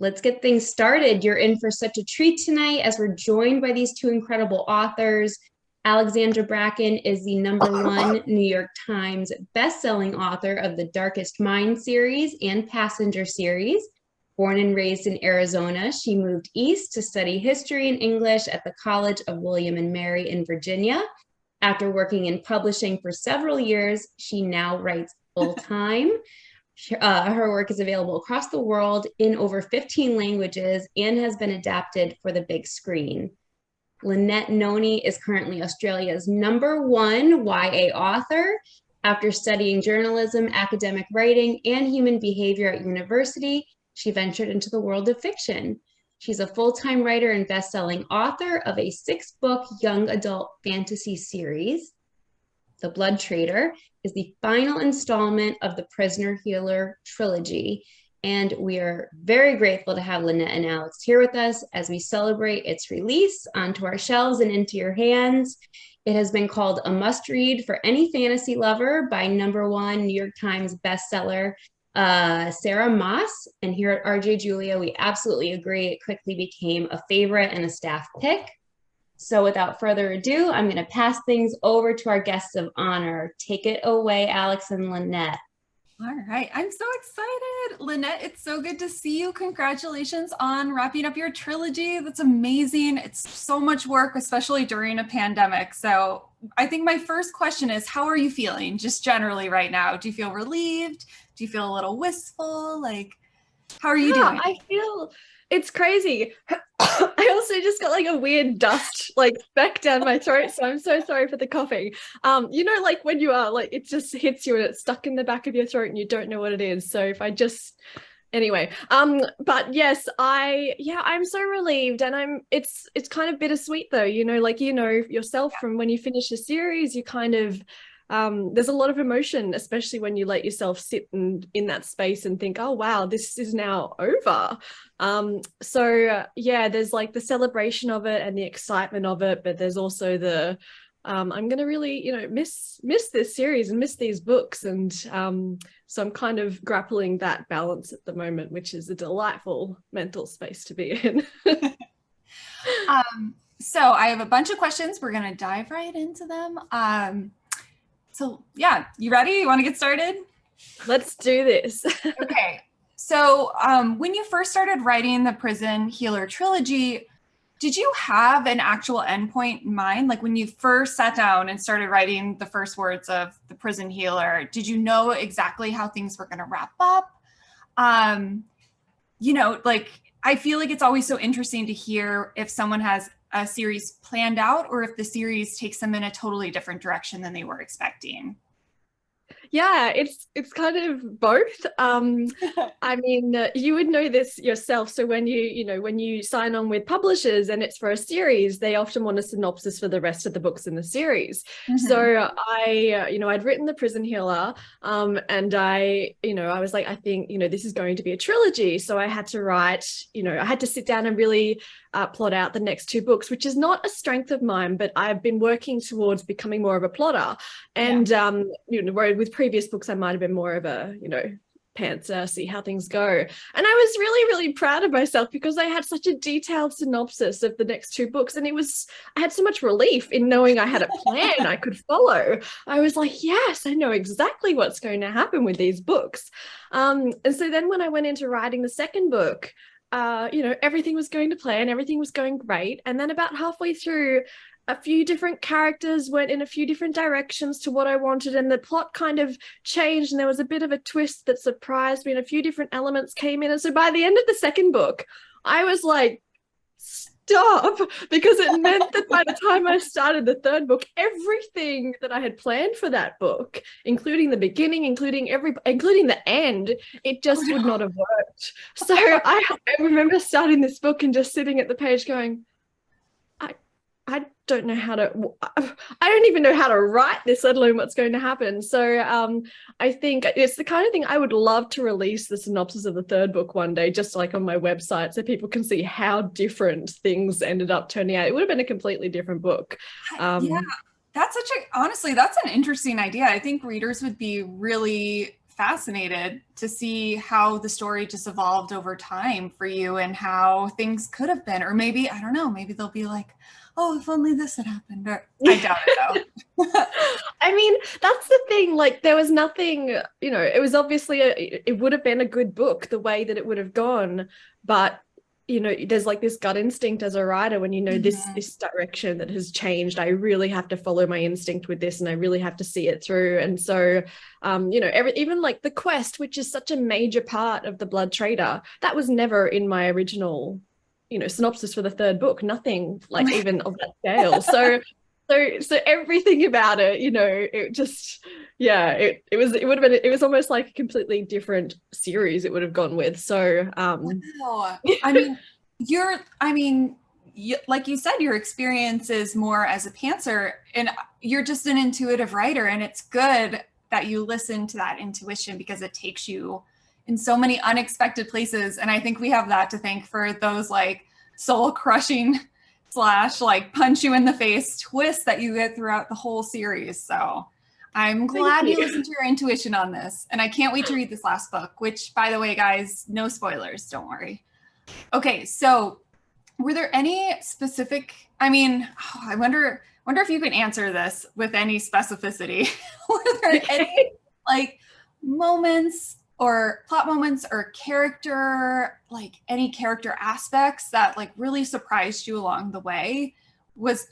Let's get things started. You're in for such a treat tonight as we're joined by these two incredible authors. Alexandra Bracken is the #1 New York Times bestselling author of the Darkest Mind series and Passenger series. Born and raised in Arizona, she moved east to study history and English at the College of William and Mary in Virginia. After working in publishing for several years, she now writes full-time. Her work is available across the world in over 15 languages and has been adapted for the big screen. Lynette Noni is currently Australia's #1 YA author. After studying journalism, academic writing, and human behavior at university, she ventured into the world of fiction. She's a full-time writer and best-selling author of a 6-book young adult fantasy series. The Blood Traitor is the final installment of the Prisoner Healer trilogy. And we are very grateful to have Lynette and Alex here with us as we celebrate its release onto our shelves and into your hands. It has been called a must-read for any fantasy lover by #1 New York Times bestseller, Sarah Moss. And here at RJ Julia, we absolutely agree. It quickly became a favorite and a staff pick. So without further ado, I'm going to pass things over to our guests of honor. Take it away, Alex and Lynette. All right, I'm so excited. Lynette, it's so good to see you. Congratulations on wrapping up your trilogy. That's amazing. It's so much work, especially during a pandemic. So I think my first question is, how are you feeling just generally right now? Do you feel relieved? Do you feel a little wistful? Like, how are you doing? I feel it's crazy. I also just got like a weird dust like speck down my throat, so I'm so sorry for the coughing. Like when you are like it just hits you and it's stuck in the back of your throat and you don't know what it is. So if I just anyway, but yes, I'm so relieved, and it's kind of bittersweet though, yourself from when you finish a series, you kind of there's a lot of emotion, especially when you let yourself sit in that space and think, oh wow, this is now over. There's like the celebration of it and the excitement of it, but there's also the I'm gonna really miss this series and miss these books, and so I'm kind of grappling that balance at the moment, which is a delightful mental space to be in. So I have a bunch of questions. We're gonna dive right into them. So yeah, you ready? You want to get started? Let's do this. Okay. So when you first started writing the Prison Healer trilogy, did you have an actual endpoint in mind? Like when you first sat down and started writing the first words of the Prison Healer, did you know exactly how things were going to wrap up? I feel like it's always so interesting to hear if someone has a series planned out or if the series takes them in a totally different direction than they were expecting. Yeah, it's kind of both. I mean, you would know this yourself. So when you sign on with publishers and it's for a series, they often want a synopsis for the rest of the books in the series. Mm-hmm. So I'd written The Prison Healer, and I was like, I think, this is going to be a trilogy. So I had to write, I had to sit down and really plot out the next 2 books, which is not a strength of mine, but I've been working towards becoming more of a plotter. And, with previous books, I might have been more of a, pantser, see how things go. And I was really, really proud of myself because I had such a detailed synopsis of the next 2 books. And I had so much relief in knowing I had a plan I could follow. I was like, yes, I know exactly what's going to happen with these books. And so then when I went into writing the second book, everything was going to plan, everything was going great. And then about halfway through, a few different characters went in a few different directions to what I wanted, and the plot kind of changed, and there was a bit of a twist that surprised me, and a few different elements came in. And so by the end of the second book, I was like, stop, because it meant that by the time I started the third book, everything that I had planned for that book, including the beginning, including the end, it just would not have worked. So I remember starting this book and just sitting at the page going, I don't even know how to write this, let alone what's going to happen. So I think it's the kind of thing I would love to release the synopsis of the third book one day, just like on my website, so people can see how different things ended up turning out. It would have been a completely different book. Yeah, honestly, that's an interesting idea. I think readers would be really fascinated to see how the story just evolved over time for you and how things could have been. Or maybe, I don't know, maybe they'll be like, oh, if only this had happened. Or I doubt it though. I mean, that's the thing, like there was nothing, you know, it was obviously it would have been a good book the way that it would have gone, but you know, there's like this gut instinct as a writer when you know this direction that has changed. I really have to follow my instinct with this, and I really have to see it through. And so, you know, even like the quest, which is such a major part of the Blood Traitor, that was never in my original, you know, synopsis for the third book. Nothing like even of that scale. So everything about it, you know, it just, yeah, it was almost like a completely different series it would have gone with. So, wow. Like you said, your experience is more as a pantser, and you're just an intuitive writer, and it's good that you listen to that intuition because it takes you in so many unexpected places. And I think we have that to thank for those like soul crushing / like punch you in the face twist that you get throughout the whole series. So I'm glad you listened to your intuition on this, and I can't wait to read this last book, which, by the way, guys, no spoilers, don't worry. Okay, so were there any specific, I mean, I wonder if you can answer this with any specificity. Were there any like moments or plot moments or character, like any character aspects that like really surprised you along the way?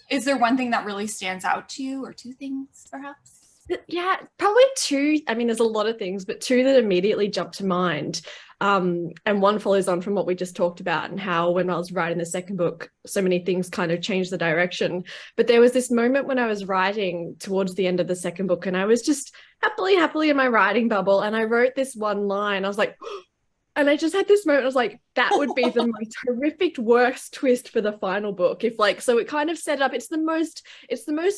Is there one thing that really stands out to you, or two things perhaps? Yeah, probably two. I mean, there's a lot of things, but two that immediately jump to mind. And one follows on from what we just talked about, and how when I was writing the second book, so many things kind of changed the direction. But there was this moment when I was writing towards the end of the second book, and I was just happily in my writing bubble, and I wrote this one line. I was like, and I just had this moment, I was like, that would be the most horrific, worst twist for the final book. If like, so it kind of set up, it's the most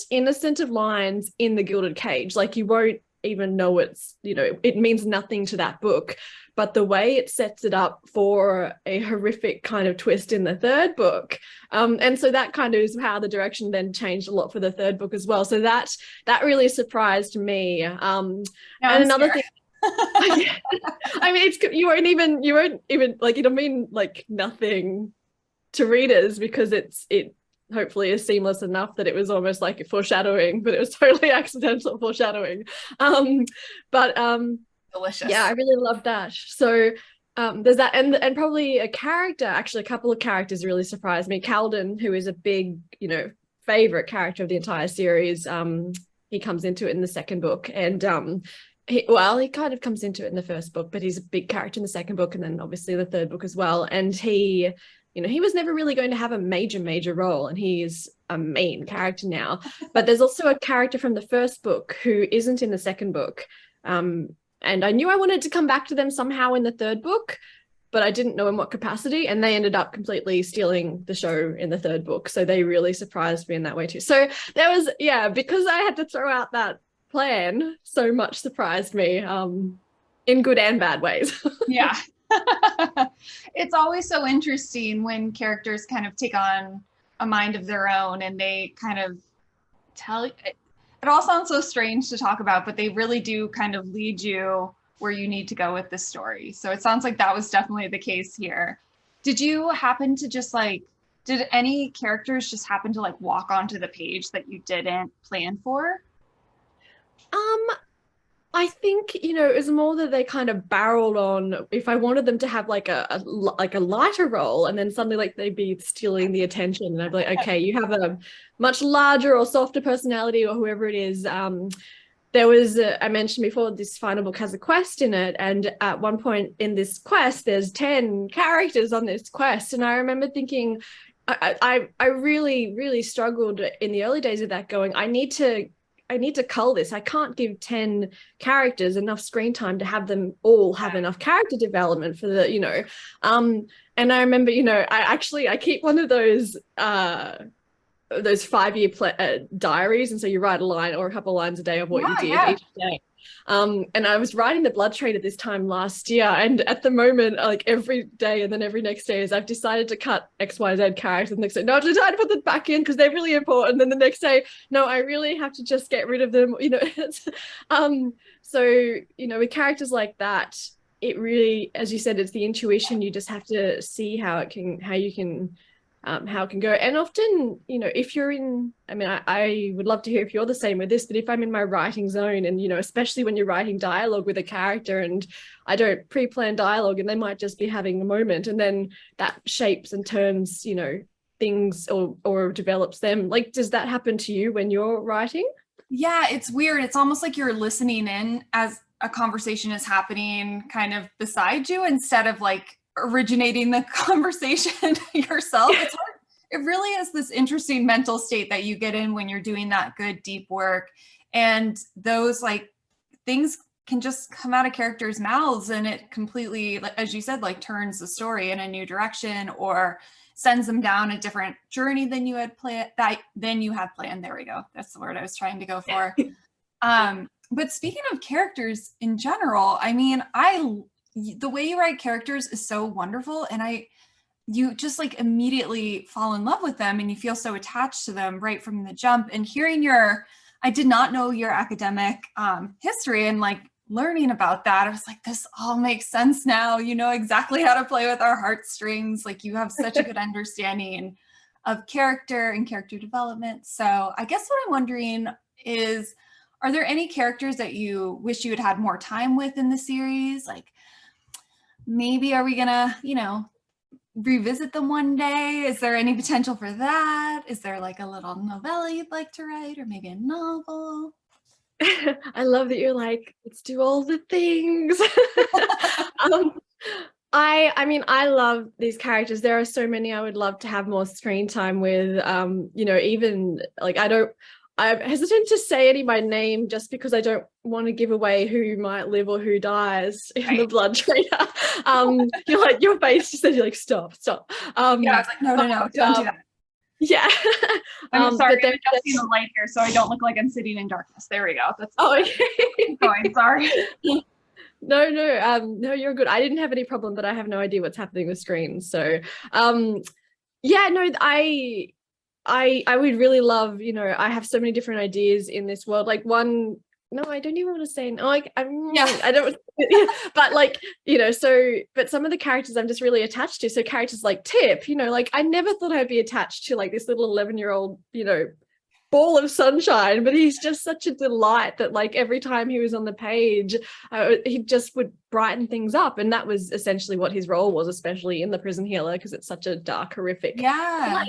innocent of lines in the Gilded Cage. Like you won't even know it's, you know, it means nothing to that book. But the way it sets it up for a horrific kind of twist in the third book. And so that kind of is how the direction then changed a lot for the third book as well. So that really surprised me. And another thing, I mean, you won't even like, it'll mean like nothing to readers because it hopefully is seamless enough that it was almost like a foreshadowing, but it was totally accidental foreshadowing. Delicious. Yeah, I really love that. So there's that, and probably a couple of characters really surprised me. Calden, who is a big, you know, favorite character of the entire series, he comes into it in the second book, and he kind of comes into it in the first book, but he's a big character in the second book, and then obviously the third book as well. And he, you know, he was never really going to have a major role, and he's a main character now. But there's also a character from the first book who isn't in the second book. And I knew I wanted to come back to them somehow in the third book, but I didn't know in what capacity. And they ended up completely stealing the show in the third book. So they really surprised me in that way too. So there was, yeah, because I had to throw out that plan, so much surprised me in good and bad ways. Yeah. It's always so interesting when characters kind of take on a mind of their own, and they kind of tell you. It all sounds so strange to talk about, but they really do kind of lead you where you need to go with the story. So it sounds like that was definitely the case here. Did you happen to just like, did any characters just happen to like walk onto the page that you didn't plan for? I think, you know, it was more that they kind of barreled on if I wanted them to have like a lighter role, and then suddenly like they'd be stealing the attention, and I'd be like, okay, you have a much larger or softer personality or whoever it is. There was, I mentioned before, this final book has a quest in it, and at one point in this quest, there's 10 characters on this quest, and I remember thinking, I really struggled in the early days of that, going, I need to cull this. I can't give 10 characters enough screen time to have them all have enough character development for the, you know. And I remember, you know, I keep one of those 5-year diaries, and so you write a line or a couple of lines a day of what you did each day. And I was writing the Blood Traitor this time last year, and at the moment, like every day and then every next day is I've decided to cut XYZ characters, and the next day, no, I've decided to put them back in because they're really important. Then the next day, no, I really have to just get rid of them. So, with characters like that, it really, as you said, it's the intuition. You just have to see how it can go. And often, if you're in, I would love to hear if you're the same with this, but if I'm in my writing zone and, especially when you're writing dialogue with a character and I don't pre-plan dialogue and they might just be having a moment and then that shapes and turns, things or develops them. Like, does that happen to you when you're writing? Yeah, it's weird. It's almost like you're listening in as a conversation is happening kind of beside you instead of like originating the conversation yourself. It's hard. It really is this interesting mental state that you get in when you're doing that good deep work, and those like things can just come out of characters' mouths and it completely, as you said, like turns the story in a new direction or sends them down a different journey than you had planned. There we go. That's the word I was trying to go for. But speaking of characters in general, the way you write characters is so wonderful, and you just like immediately fall in love with them and you feel so attached to them right from the jump. And hearing I did not know your academic history, and like learning about that, I was like, this all makes sense now. You know exactly how to play with our heartstrings. Like you have such a good understanding of character and character development. So I guess what I'm wondering is, are there any characters that you wish you had had more time with in the series? Like, maybe are we gonna, revisit them one day? Is there any potential for that? Is there like a little novella you'd like to write, or maybe a novel? I love that you're like, let's do all the things. I love these characters. There are so many I would love to have more screen time with. Even like I'm hesitant to say any by name just because I don't want to give away who might live or who dies in the Blood Traitor. You're like, your face just said, you're like, stop. Yeah, I was like, no, don't do that. Yeah. I'm sorry, I'm adjusting the light here so I don't look like I'm sitting in darkness. There we go. That's okay. Keep going, sorry. No, you're good. I didn't have any problem, but I have no idea what's happening with screens. So, I would really love, I have so many different ideas in this world. Like no, I don't even want to say no. Like I don't. But like but some of the characters I'm just really attached to. So characters like Tip, like I never thought I'd be attached to like this little 11-year-old, ball of sunshine, but he's just such a delight that like every time he was on the page, he just would brighten things up, and that was essentially what his role was, especially in The Prison Healer, because it's such a dark, horrific place.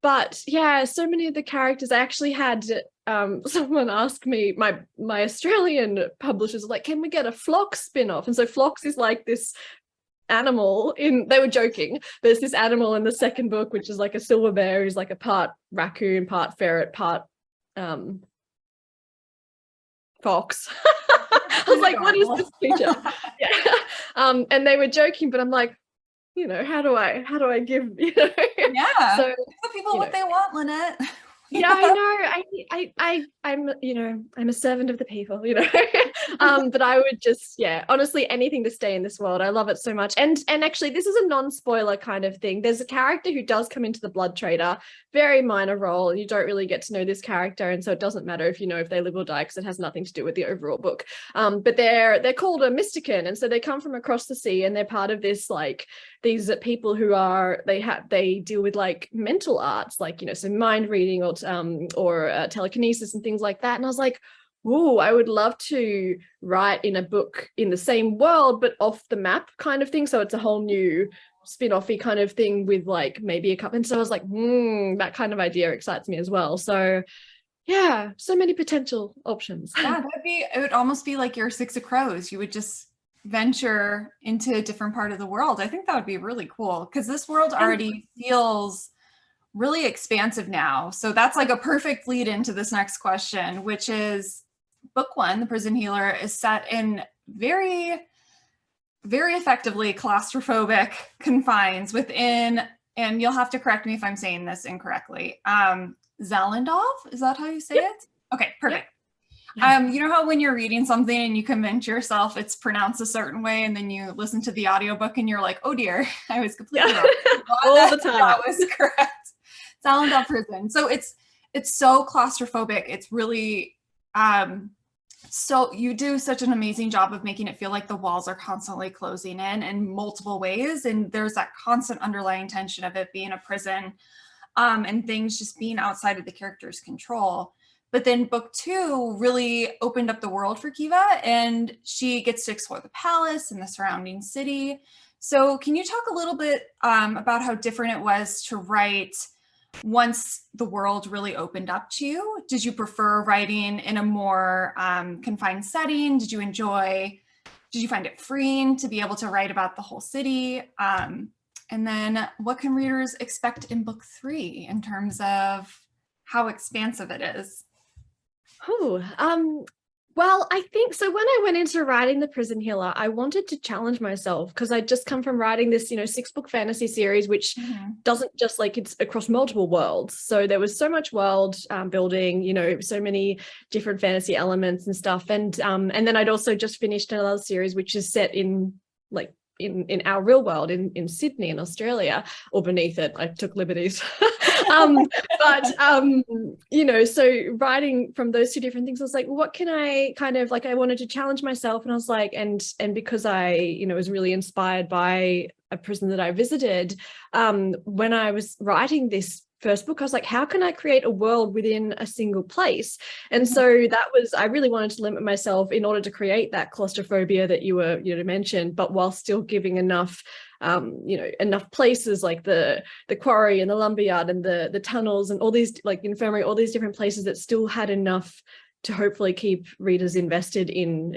But yeah, so many of the characters. I actually had someone ask me, my Australian publishers were like, can we get a Phlox spin-off? And so Phlox is like this animal they were joking, there's this animal in the second book which is like a silver bear who's like a part raccoon, part ferret, part fox. I was like, what is this creature? And they were joking, but I'm like, how do I give, Yeah, so give the people what they want, Lynette. Yeah, I know. I'm a servant of the people, but I would just, honestly, anything to stay in this world. I love it so much. And actually, this is a non-spoiler kind of thing. There's a character who does come into the Blood Traitor, very minor role, and you don't really get to know this character, and so it doesn't matter if they live or die, because it has nothing to do with the overall book. But they're called a Mystican, and so they come from across the sea, and they're part of this like these people who they deal with like mental arts, like so mind reading or telekinesis and things like that. And I was like, oh, I would love to write in a book in the same world but off the map kind of thing, so it's a whole new spin-offy kind of thing with like maybe a couple. And so I was like, that kind of idea excites me as well. So yeah, so many potential options. Yeah, it would almost be like your Six of Crows. You would just venture into a different part of the world. I think that would be really cool, because this world already feels really expansive now. So that's like a perfect lead into this next question, which is book 1, The Prison Healer, is set in very, very effectively claustrophobic confines within, and you'll have to correct me if I'm saying this incorrectly, Zalendov? Is that how you say it? Okay, perfect. You know how when you're reading something and you convince yourself it's pronounced a certain way, and then you listen to the audiobook and you're like, oh dear, I was completely wrong. All the time. That was correct. Silent Down Prison. So it's so claustrophobic. It's really so you do such an amazing job of making it feel like the walls are constantly closing in multiple ways, and there's that constant underlying tension of it being a prison, and things just being outside of the character's control. But then book 2 really opened up the world for Kiva, and she gets to explore the palace and the surrounding city. So can you talk a little bit about how different it was to write once the world really opened up to you? Did you prefer writing in a more confined setting? Did you find it freeing to be able to write about the whole city? And then what can readers expect in book 3 in terms of how expansive it is? Well, I think so. When I went into writing The Prison Healer, I wanted to challenge myself because I'd just come from writing this, 6-book fantasy series, which doesn't just it's across multiple worlds. So there was so much world building, so many different fantasy elements and stuff. And then I'd also just finished another series, which is set in in our real world in Sydney in Australia, or beneath it. I took liberties. So writing from those two different things, I was like, what can I I wanted to challenge myself, and I was like, and because I was really inspired by a prison that I visited, when I was writing this first book, I was like, how can I create a world within a single place? And so I really wanted to limit myself in order to create that claustrophobia that you mentioned, but while still giving enough enough places like the quarry and the lumberyard and the tunnels and all these infirmary, all these different places that still had enough to hopefully keep readers invested in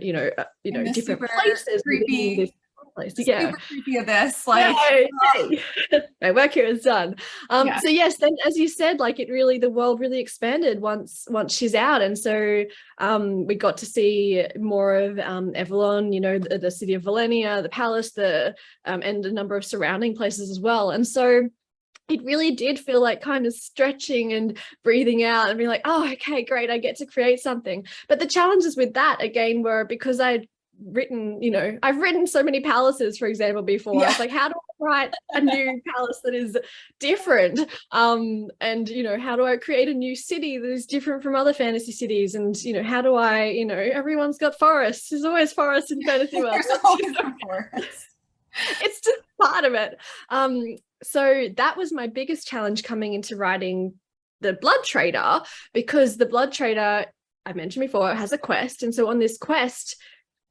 different places. Creepy. This place. Yeah, super creepy abyss. My work here is done. So yes, then as you said, the world really expanded once she's out, and so we got to see more of Evalon, the city of Valenia, the palace, and a number of surrounding places as well. And so it really did feel like kind of stretching and breathing out and being like, oh, okay, great, I get to create something. But the challenges with that again were because I've written so many palaces, for example, before. I was like, how do I write a new palace that is different? And how do I create a new city that is different from other fantasy cities? And how do I, everyone's got forests. There's always forests in fantasy world. It's just part of it. So that was my biggest challenge coming into writing the Blood Traitor, because the Blood Traitor, I mentioned before, has a quest. And so on this quest,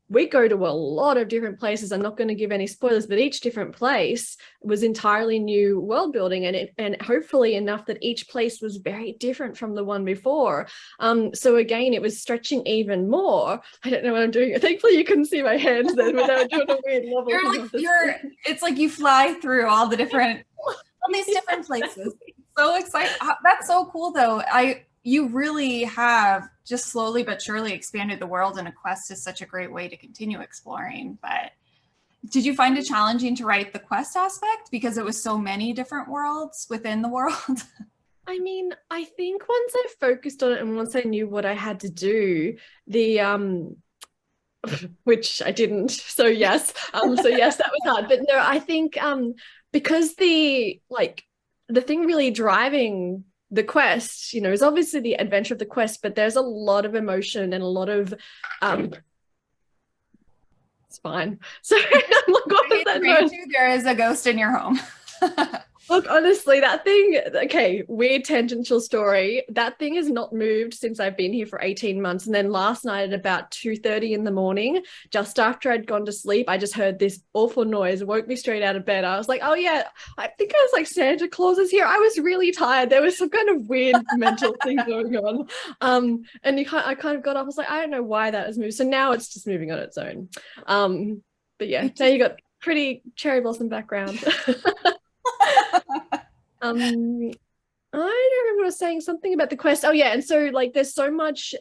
we go to a lot of different places. I'm not going to give any spoilers, but each different place was entirely new world building, and hopefully enough that each place was very different from the one before. So again, it was stretching even more. I don't know what I'm doing. Thankfully, you couldn't see my hands then without doing a weird level. It's like you fly through all these different places. So excited. That's so cool, though. You really have just slowly but surely expanded the world, and a quest is such a great way to continue exploring. But did you find it challenging to write the quest aspect because it was so many different worlds within the world? I mean, I think once I focused on it and once I knew what I had to do, which I didn't. So yes, that was hard. But no, I think because the thing really driving the quest, is obviously the adventure of the quest, but there's a lot of emotion and a lot of it's fine. So I'm like, what was that noise? There is a ghost in your home. Look, honestly, that thing, okay, weird tangential story. That thing has not moved since I've been here for 18 months. And then last night at about 2:30 in the morning, just after I'd gone to sleep, I just heard this awful noise, woke me straight out of bed. I was like, oh yeah, I think I was like, Santa Claus is here. I was really tired. There was some kind of weird mental thing going on. And I kind of got up, I was like, I don't know why that has moved. So now it's just moving on its own. But yeah, now you got pretty cherry blossom background. I don't remember what I was saying, something about the quest. Oh yeah, and so there's so much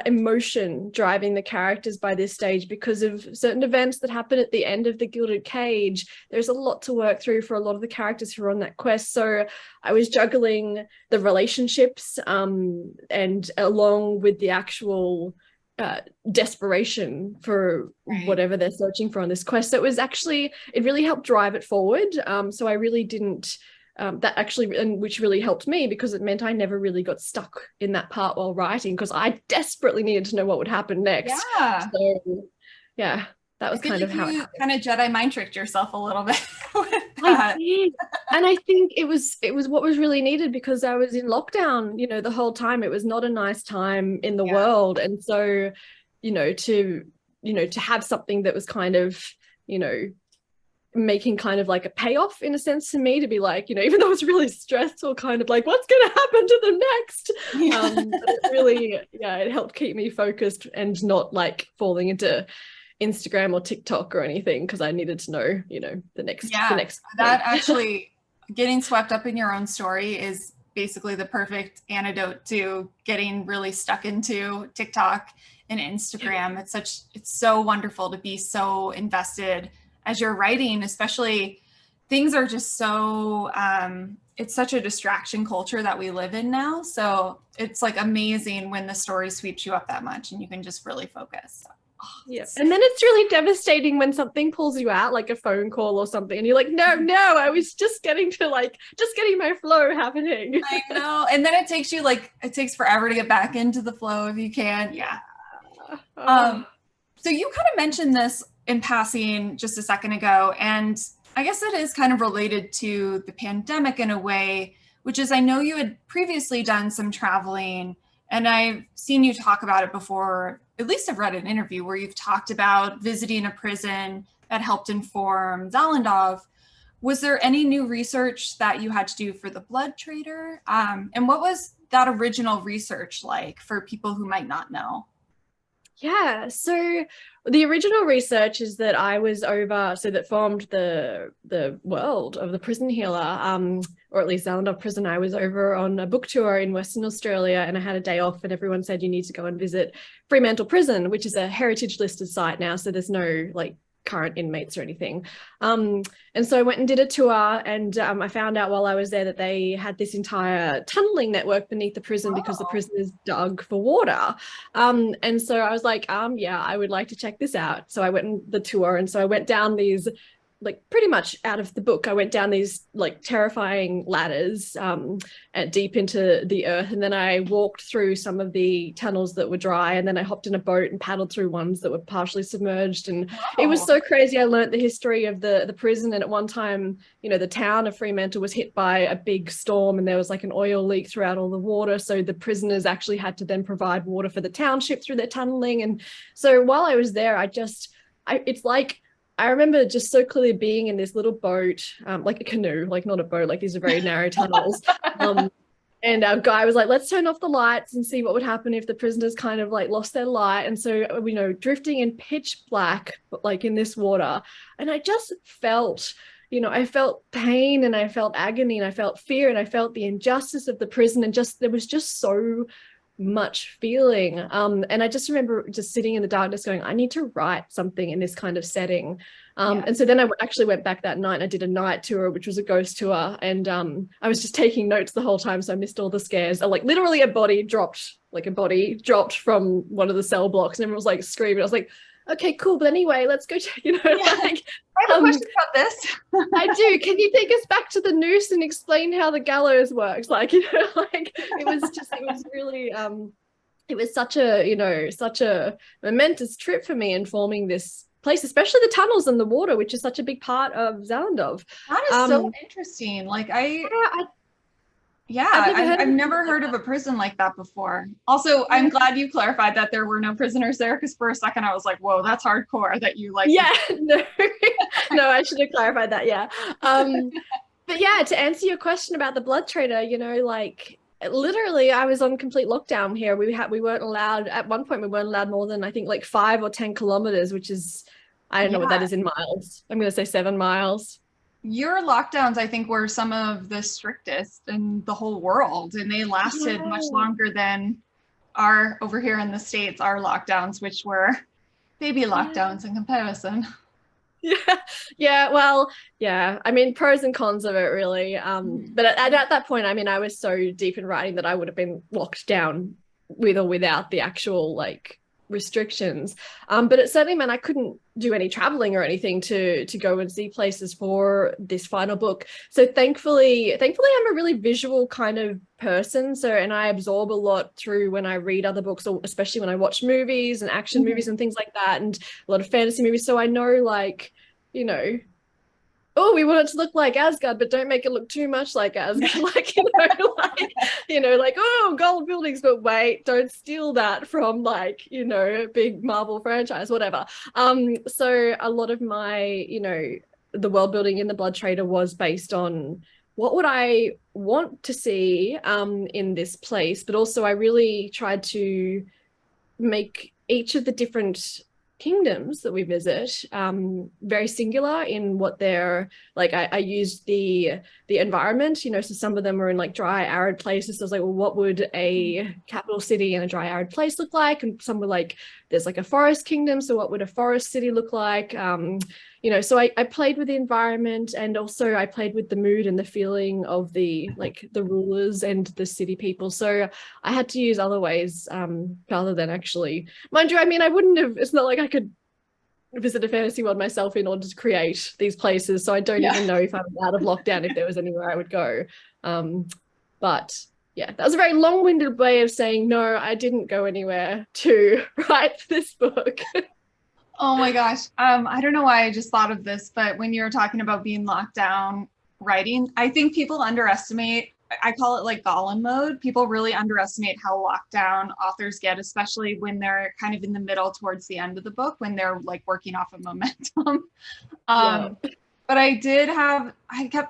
emotion driving the characters by this stage because of certain events that happen at the end of the Gilded Cage. There's a lot to work through for a lot of the characters who are on that quest. So I was juggling the relationships and along with the actual desperation for whatever they're searching for on this quest. So it really helped drive it forward. So I really didn't, and which really helped me because it meant I never really got stuck in that part while writing, because I desperately needed to know what would happen next. Yeah. So yeah, that was kind of how you kind of Jedi mind tricked yourself a little bit with that. I did. And I think it was what was really needed, because I was in lockdown, the whole time. It was not a nice time in the world. And so, to have something that was kind of, making kind of like a payoff in a sense to me, to be like, even though it's really stressful, kind of like, what's going to happen to them next? But it really, it helped keep me focused and not like falling into Instagram or TikTok or anything, because I needed to know, the next that actually getting swept up in your own story is basically the perfect antidote to getting really stuck into TikTok and Instagram. It's so wonderful to be so invested as you're writing, especially things are just so it's such a distraction culture that we live in now. So it's like amazing when the story sweeps you up that much and you can just really focus. And then it's really devastating when something pulls you out, like a phone call or something, and you're like, no, I was just getting my flow happening. I know. And then it takes forever to get back into the flow if you can. Yeah. So you kind of mentioned this in passing just a second ago, and I guess it is kind of related to the pandemic in a way, which is, I know you had previously done some traveling, and I've seen you talk about it before. At least I've read an interview where you've talked about visiting a prison that helped inform Zalandov. Was there any new research that you had to do for the Blood Traitor? And what was that original research like for people who might not know? Yeah, so the original research is that I was over, so that formed the world of the prison healer, or at least Zalandov prison. I was over on a book tour in Western Australia, and I had a day off, and everyone said you need to go and visit Fremantle Prison, which is a heritage listed site now, so there's no like current inmates or anything. And so I went and did a tour, and I found out while I was there that they had this entire tunneling network beneath the prison because the prisoners dug for water. And so I was like, yeah, I would like to check this out. So I went on the tour, and so I went down these, like pretty much out of the book, I went down these like terrifying ladders deep into the earth, and then I walked through some of the tunnels that were dry, and then I hopped in a boat and paddled through ones that were partially submerged, and it was so crazy. I learned the history of the prison, and at one time, the town of Fremantle was hit by a big storm, and there was like an oil leak throughout all the water, so the prisoners actually had to then provide water for the township through their tunneling. And so while I was there, it's like, I remember just so clearly being in this little boat, like a canoe, like not a boat, like these are very narrow tunnels. And our guy was like, let's turn off the lights and see what would happen if the prisoners kind of like lost their light. And so, drifting in pitch black, but like in this water. And I just felt, I felt pain, and I felt agony, and I felt fear, and I felt the injustice of the prison. And there was just so much feeling, and I just remember just sitting in the darkness going, I need to write something in this kind of setting. And so then I actually went back that night and I did a night tour, which was a ghost tour, and I was just taking notes the whole time, so I missed all the scares. Like literally a body dropped from one of the cell blocks, and everyone was like screaming. I was like, okay, cool, but anyway, let's go check, like, I have a question about this. I do. Can you take us back to the noose and explain how the gallows works? Like, it was really, it was such a momentous trip for me in forming this place, especially the tunnels and the water, which is such a big part of Zalandov. That is so interesting. Like I've never heard of a prison like that before. Also, I'm glad you clarified that there were no prisoners there, because for a second I was like, whoa, that's hardcore that you like. Yeah, no, I should have clarified that. Yeah. But yeah, to answer your question about the Blood Traitor, like literally I was on complete lockdown here. We weren't allowed, at one point we weren't allowed more than I think like 5 or 10 kilometers, which is, I don't know what that is in miles. I'm going to say 7 miles. Your lockdowns, I think, were some of the strictest in the whole world, and they lasted much longer than over here in the States, our lockdowns, which were baby lockdowns in comparison. Well, I mean, pros and cons of it really. But at that point, I mean, I was so deep in writing that I would have been locked down with or without the actual like restrictions. But it certainly meant I couldn't do any traveling or anything to go and see places for this final book. So thankfully I'm a really visual kind of person. So, and I absorb a lot through when I read other books, or especially when I watch movies and action movies and things like that, and a lot of fantasy movies. So I know, like, you know, oh, we want it to look like Asgard, but don't make it look too much like Asgard. Like, like, oh, gold buildings, but wait, don't steal that from, like, you know, a big Marvel franchise, whatever. So a lot of my, you know, the world building in the Blood Traitor was based on what would I want to see in this place, but also I really tried to make each of the different kingdoms that we visit very singular in what they're like. I used the environment, you know, so some of them were in like dry arid places. So I was like, well, what would a capital city in a dry arid place look like? And some were like, there's like a forest kingdom, so what would a forest city look like? You know, so I played with the environment, and also I played with the mood and the feeling of the rulers and the city people. So I had to use other ways rather than actually, mind you, I mean, I wouldn't have, it's not like I could visit a fantasy world myself in order to create these places. So I don't even know if I'm out of lockdown, if there was anywhere I would go. But yeah, that was a very long-winded way of saying, no, I didn't go anywhere to write this book. Oh my gosh. I don't know why I just thought of this, but when you were talking about being locked down writing, I think people underestimate, I call it like Gollum mode. People really underestimate how locked down authors get, especially when they're kind of in the middle towards the end of the book, when they're like working off of momentum. But I did have,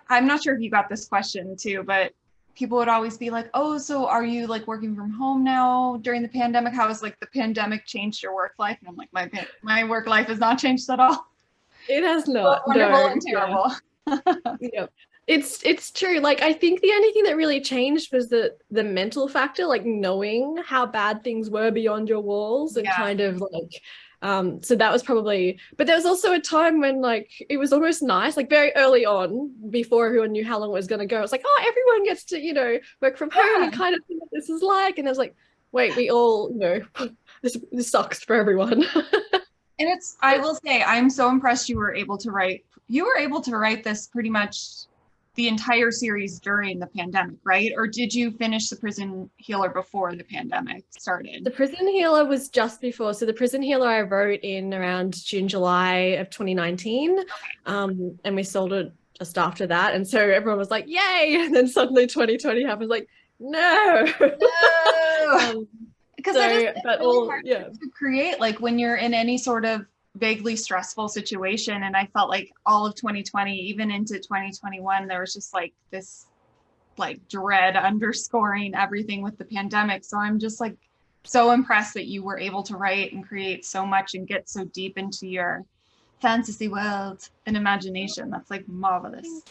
I'm not sure if you got this question too, but people would always be like, oh, so are you like working from home now during the pandemic? How has like the pandemic changed your work life? And I'm like, my work life has not changed at all. It has not. Wonderful and terrible. Yeah. It's true. Like, I think the only thing that really changed was the mental factor, like knowing how bad things were beyond your walls, and kind of like, so that was probably, but there was also a time when like it was almost nice, like very early on, before everyone knew how long it was going to go. It's like, oh, everyone gets to, you know, work from home and kind of think what this is like. And I was like, wait, we all, you know, this sucks for everyone. And it's, I will say, I'm so impressed you were able to write this pretty much the entire series during the pandemic, right? Or did you finish The Prison Healer before the pandemic started? The Prison Healer was just before. So The Prison Healer I wrote in around June, July of 2019. And we sold it just after that. And so everyone was like, yay! And then suddenly 2020 happened. Like, no! Because that is really hard to create, like when you're in any sort of vaguely stressful situation. And I felt like all of 2020, even into 2021, there was just like this like dread underscoring everything with the pandemic. So I'm just like so impressed that you were able to write and create so much and get so deep into your fantasy world and imagination. That's like marvelous.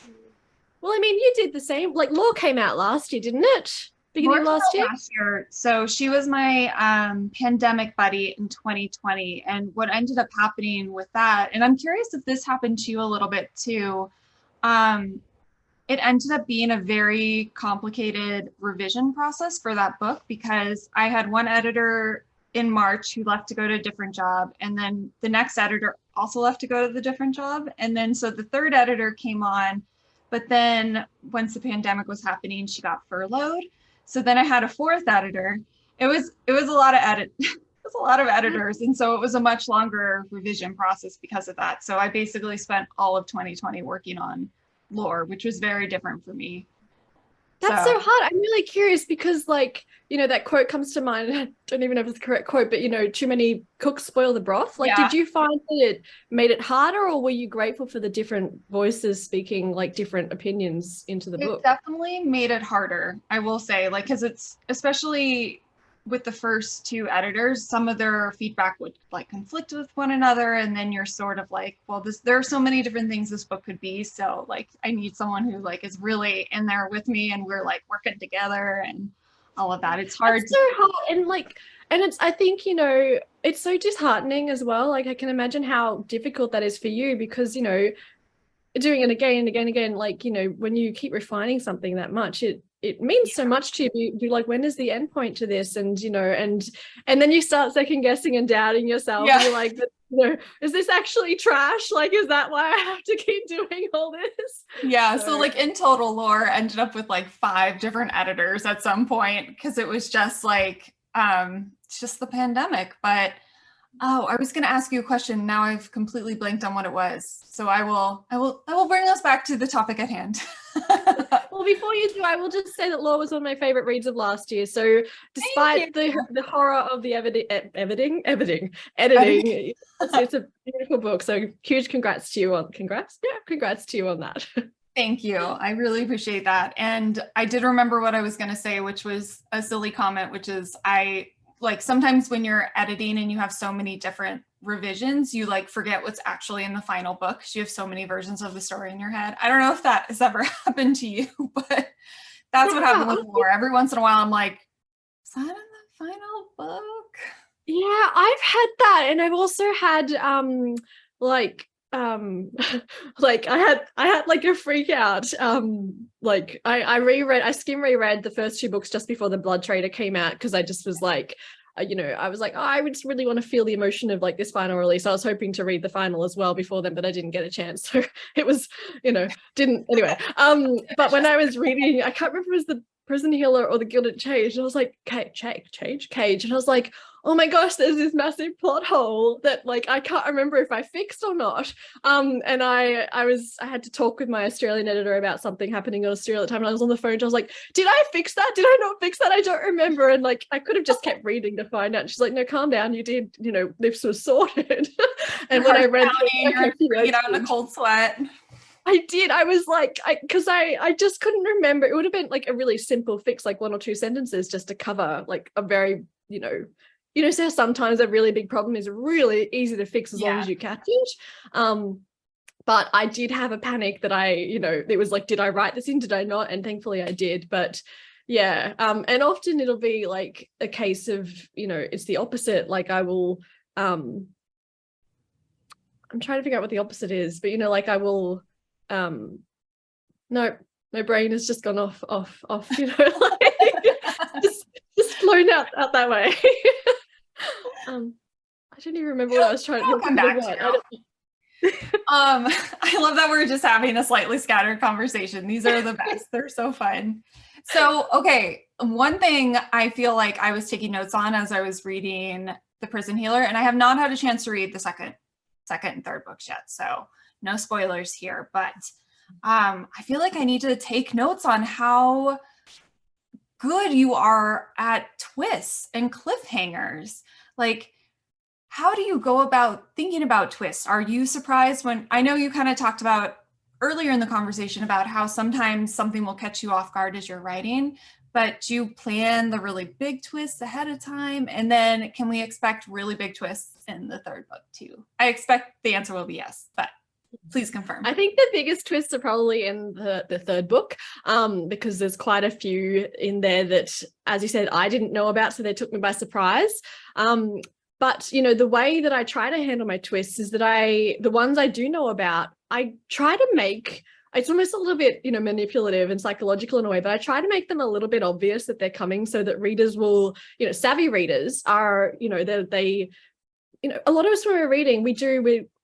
Well, I mean, you did the same. Like Law came out last year, didn't it? Beginning of last year. So she was my pandemic buddy in 2020. And what ended up happening with that, and I'm curious if this happened to you a little bit too, it ended up being a very complicated revision process for that book, because I had one editor in March who left to go to a different job. And then the next editor also left to go to the different job. And then so the third editor came on, but then once the pandemic was happening, she got furloughed. So then I had a fourth editor. It was a lot of editors. And so it was a much longer revision process because of that. So I basically spent all of 2020 working on lore, which was very different for me. That's so hard. I'm really curious because, like, you know, that quote comes to mind. I don't even know if it's the correct quote, but, you know, too many cooks spoil the broth. Like, did you find that it made it harder, or were you grateful for the different voices speaking, like, different opinions into the book? It definitely made it harder, I will say, like, because it's, especially with the first two editors, some of their feedback would like conflict with one another. And then you're sort of like, well, there are so many different things this book could be. So like, I need someone who like is really in there with me and we're like working together and all of that. It's hard. It's so hard. And like, and it's, I think, you know, it's so disheartening as well. Like I can imagine how difficult that is for you because, you know, doing it again and again and again, like, you know, when you keep refining something that much, it it means so much to you. You're like, when is the end point to this? And, you know, and then you start second guessing and doubting yourself. Yeah. You're like, you know, is this actually trash? Like, is that why I have to keep doing all this? Yeah. So like in total, Lore ended up with like 5 different editors at some point because it was just like, it's just the pandemic. But oh, I was going to ask you a question. Now I've completely blanked on what it was. So I will bring us back to the topic at hand. Well, before you do, I will just say that Law was one of my favorite reads of last year. So despite the horror of the editing, it's a beautiful book. So huge congrats to you on congrats to you on that. Thank you. I really appreciate that. And I did remember what I was going to say, which was a silly comment, which is like sometimes when you're editing and you have so many different revisions, you like forget what's actually in the final book because you have so many versions of the story in your head. I don't know if that has ever happened to you, but that's what happened with Lore. Every once in a while I'm like, is that in the final book? Yeah, I've had that. And I've also had like I had like a freak out. Like I skim reread the first 2 books just before the Blood Traitor came out because I just was like, you know, I was like, oh, I would just really want to feel the emotion of like this final release. I was hoping to read the final as well before then, but I didn't get a chance. So it was, you know, anyway. But when I was reading, I can't remember if it was the Prison Healer or the Gilded Cage, and I was like, Cage, and I was like, oh my gosh, there's this massive plot hole that like I can't remember if I fixed or not. And I had to talk with my Australian editor about something happening in Australia at the time, and I was on the phone. And I was like, did I fix that? Did I not fix that? I don't remember. And like I could have just kept reading to find out. She's like, no, calm down. You did. You know, this was sorted. And when I read, you out in a cold sweat. I did. I was like, because I just couldn't remember. It would have been like a really simple fix, like 1 or 2 sentences just to cover like a very, you know, so sometimes a really big problem is really easy to fix as long as you catch it. But I did have a panic that it was like, did I write this in? Did I not? And thankfully I did. But yeah. And often it'll be like a case of, you know, it's the opposite. Like I will, I'm trying to figure out what the opposite is, but you know, like I will, no, my brain has just gone off, you know, like just flown out that way. I don't even remember what I was trying to come back to. I love that we're just having a slightly scattered conversation. These are the best. They're so fun. So, okay, one thing I feel like I was taking notes on as I was reading The Prison Healer, and I have not had a chance to read the second and third books yet, so no spoilers here, but I feel like I need to take notes on how good you are at twists and cliffhangers. Like, how do you go about thinking about twists? Are you surprised when, I know you kind of talked about earlier in the conversation about how sometimes something will catch you off guard as you're writing, but do you plan the really big twists ahead of time? And then can we expect really big twists in the third book too? I expect the answer will be yes, but please confirm. I think the biggest twists are probably in the third book, because there's quite a few in there that, as you said, I didn't know about, so they took me by surprise. But, you know, the way that I try to handle my twists is that the ones I do know about, I try to make, it's almost a little bit, you know, manipulative and psychological in a way, but I try to make them a little bit obvious that they're coming so that readers will, you know, savvy readers are, you know, they you know, a lot of us when we're reading,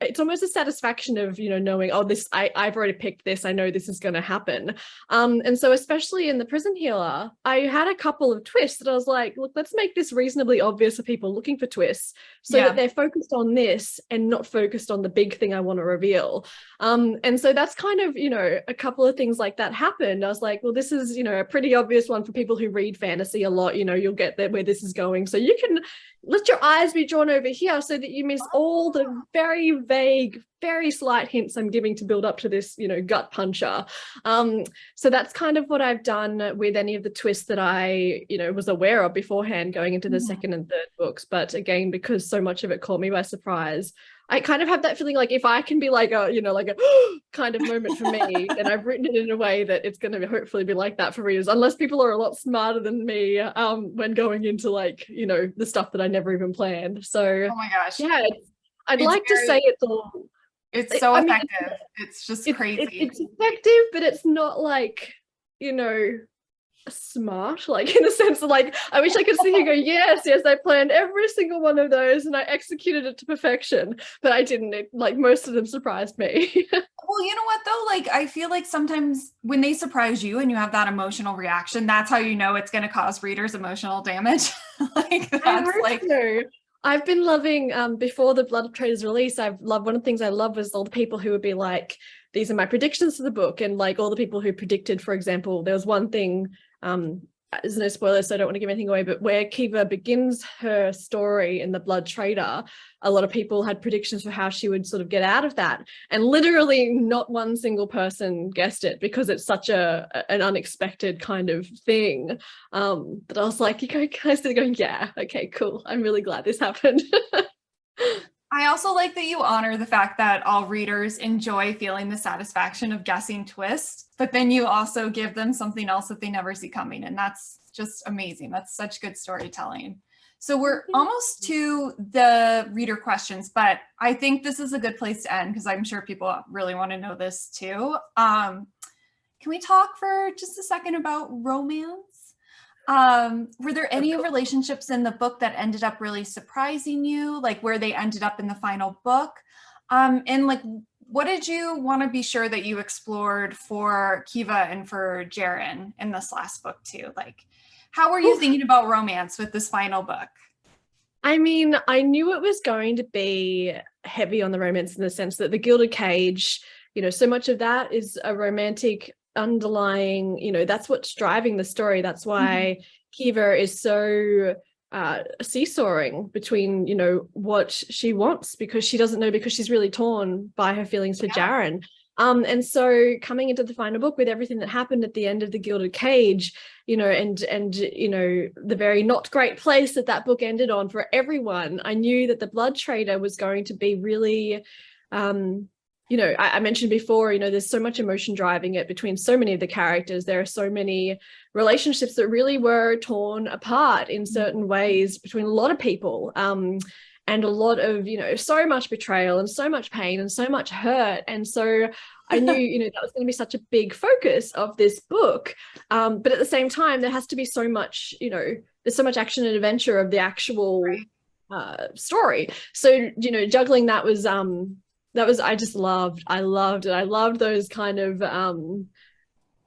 it's almost a satisfaction of, you know, knowing, oh, I've already picked this, I know this is going to happen. And so especially in The Prison Healer, I had a couple of twists that I was like, look, let's make this reasonably obvious for people looking for twists so that they're focused on this and not focused on the big thing I want to reveal. And so that's kind of, you know, a couple of things like that happened. I was like, well, this is, you know, a pretty obvious one for people who read fantasy a lot, you know, you'll get that where this is going. So you can let your eyes be drawn over here so that you miss all the very vague, very slight hints I'm giving to build up to this, you know, gut puncher. So that's kind of what I've done with any of the twists that I, you know, was aware of beforehand going into the second and third books. But again, because so much of it caught me by surprise, I kind of have that feeling like if I can be like a, you know, like a kind of moment for me, and I've written it in a way that it's going to hopefully be like that for readers, unless people are a lot smarter than me when going into like, you know, the stuff that I never even planned. So, oh my gosh. Yeah, I'd like to say it's all. It's so effective. It's just crazy. It's effective, but it's not like, you know, smart, like in the sense of like I wish I could sit here and go, yes, I planned every single one of those and I executed it to perfection, but I didn't. Like most of them surprised me. Well, you know what though? Like, I feel like sometimes when they surprise you and you have that emotional reaction, that's how you know it's going to cause readers emotional damage. Like, that's like. So. I've been loving, before the Blood Traitor's release, one of the things I love was all the people who would be like, these are my predictions for the book. And like all the people who predicted, for example, there was one thing, there's no spoilers, so I don't want to give anything away, but where Kiva begins her story in the Blood Traitor, a lot of people had predictions for how she would sort of get out of that. And literally not one single person guessed it because it's such an unexpected kind of thing. But I was like, you guys are going, yeah, okay, cool. I'm really glad this happened. I also like that you honor the fact that all readers enjoy feeling the satisfaction of guessing twists, but then you also give them something else that they never see coming. And that's just amazing. That's such good storytelling. So we're almost to the reader questions, but I think this is a good place to end because I'm sure people really want to know this too. Can we talk for just a second about romance? Were there any relationships in the book that ended up really surprising you, like where they ended up in the final book? And like, what did you want to be sure that you explored for Kiva and for Jaren in this last book too? Like, how were you thinking about romance with this final book? I mean, I knew it was going to be heavy on the romance in the sense that the Gilded Cage, so much of that is a romantic underlying, that's what's driving the story. That's why Kiva is so seesawing between, what she wants because she doesn't know, because she's really torn by her feelings for Jaren. And so coming into the final book with everything that happened at the end of the Gilded Cage, and the very not great place that book ended on for everyone, I knew that the Blood Traitor was going to be really, I mentioned before, there's so much emotion driving it between so many of the characters. There are so many relationships that really were torn apart in certain ways between a lot of people. And a lot of, so much betrayal and so much pain and so much hurt. And so I knew, that was going to be such a big focus of this book. But at the same time, there has to be so much, there's so much action and adventure of the actual story. So, juggling that was, I loved it. I loved those kind of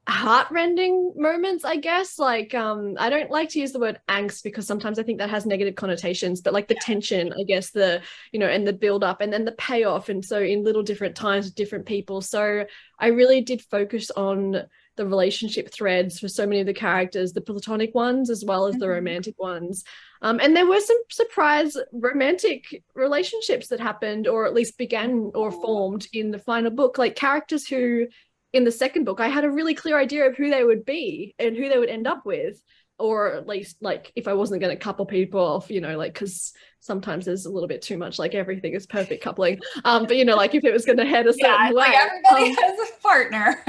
heartrending moments, I guess. Like I don't like to use the word angst because sometimes I think that has negative connotations, but like the tension, I guess, and the build up and then the payoff, and so in little different times with different people. So I really did focus on the relationship threads for so many of the characters, the platonic ones as well as the romantic ones. And there were some surprise romantic relationships that happened, or at least began or formed in the final book, like characters who in the second book, I had a really clear idea of who they would be and who they would end up with, or at least like if I wasn't going to couple people off, because sometimes there's a little bit too much, like everything is perfect coupling. But like if it was going to head a certain way, like everybody has a partner.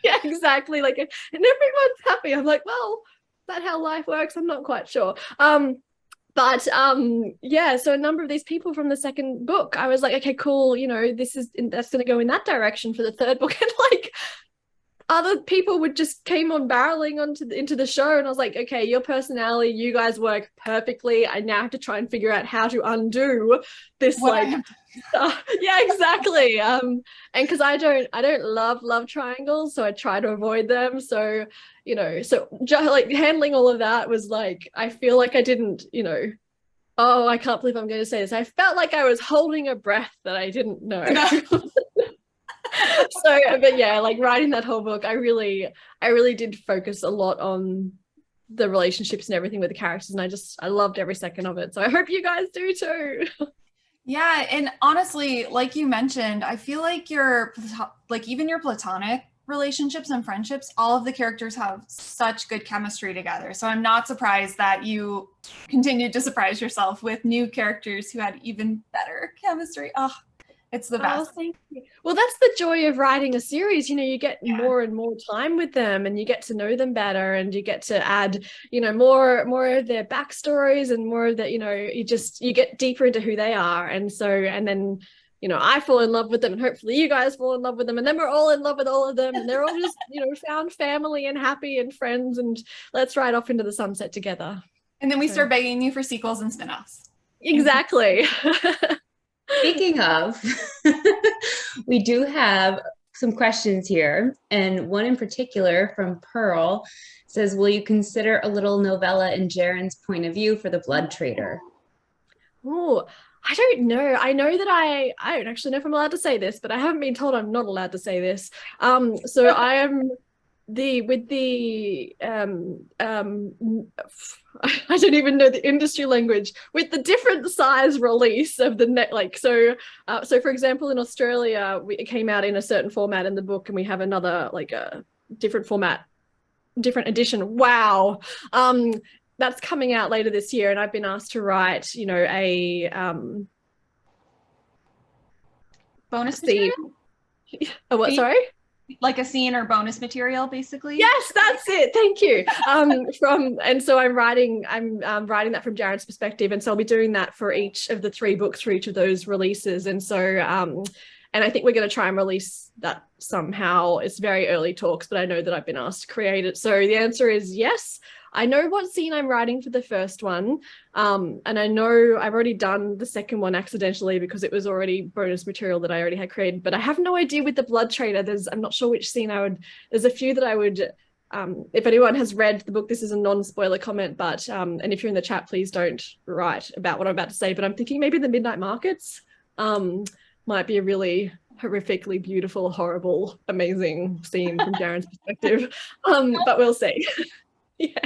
Yeah, exactly. Like, and everyone's happy. I'm like, well, is that how life works? I'm not quite sure. But so a number of these people from the second book, I was like, okay, cool, that's going to go in that direction for the third book. And like other people would just came on barreling into the show, and I was like, okay, your personality, you guys work perfectly. I now have to try and figure out how to undo this yeah, exactly. And because I don't love triangles, so I try to avoid them. So like handling all of that was like, I feel like I didn't, oh, I can't believe I'm going to say this. I felt like I was holding a breath that I didn't know. So, but yeah, like writing that whole book, I really did focus a lot on the relationships and everything with the characters, and I loved every second of it. So I hope you guys do too. Yeah, and honestly, like you mentioned, I feel like even your platonic relationships and friendships, all of the characters have such good chemistry together. So I'm not surprised that you continued to surprise yourself with new characters who had even better chemistry. Oh, it's the best. Oh, thank you. Well, that's the joy of writing a series. You get more and more time with them, and you get to know them better, and you get to add, more of their backstories and more of that, you get deeper into who they are. And so, and then I fall in love with them, and hopefully you guys fall in love with them, and then we're all in love with all of them, and they're all just, found family and happy and friends, and let's ride off into the sunset together. And then we start begging you for sequels and spin-offs. Exactly. Speaking of, we do have some questions here, and one in particular from Pearl says, will you consider a little novella in Jaren's point of view for the Blood Traitor? Oh, I don't know. I know that I don't actually know if I'm allowed to say this, but I haven't been told I'm not allowed to say this. So I am I don't even know the industry language, with the different size release of the net, so for example, in Australia, it came out in a certain format in the book, and we have another, like, a different format, different edition. Wow. That's coming out later this year, and I've been asked to write, a bonus material? A what? Sorry? Like a scene or bonus material, basically. Yes, that's it. Thank you. And so I'm writing that from Jaren's perspective, and so I'll be doing that for each of the 3 books for each of those releases. And so and I think we're going to try and release that somehow. It's very early talks, but I know that I've been asked to create it. So the answer is yes. I know what scene I'm writing for the first one, and I know I've already done the second one accidentally because it was already bonus material that I already had created, but I have no idea with the Blood Traitor. I'm not sure which scene there's a few that I would, if anyone has read the book, this is a non-spoiler comment, but, and if you're in the chat, please don't write about what I'm about to say, but I'm thinking maybe the Midnight Markets might be a really horrifically beautiful, horrible, amazing scene from Jaren's perspective, but we'll see. Yeah.